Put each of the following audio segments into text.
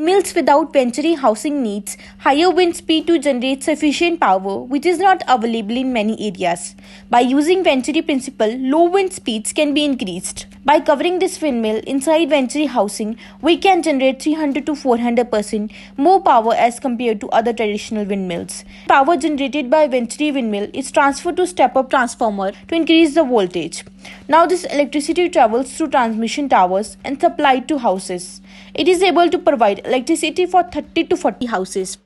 Windmills without venturi housing needs higher wind speed to generate sufficient power, which is not available in many areas. By using venturi principle, low wind speeds can be increased. By covering this windmill inside venturi housing, we can generate 300 to 400% more power as compared to other traditional windmills. Power generated by venturi windmill is transferred to step-up transformer to increase the voltage. Now this electricity travels through transmission towers and supplied to houses. It is able to provide electricity for 30 to 40 houses.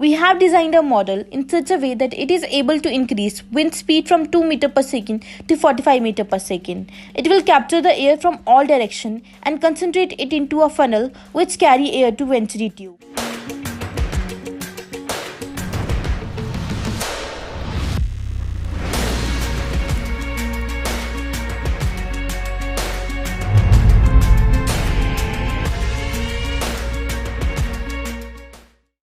We have designed a model in such a way that it is able to increase wind speed from 2 meters per second to 45 meters per second. It will capture the air from all directions and concentrate it into a funnel which carry air to venturi tube.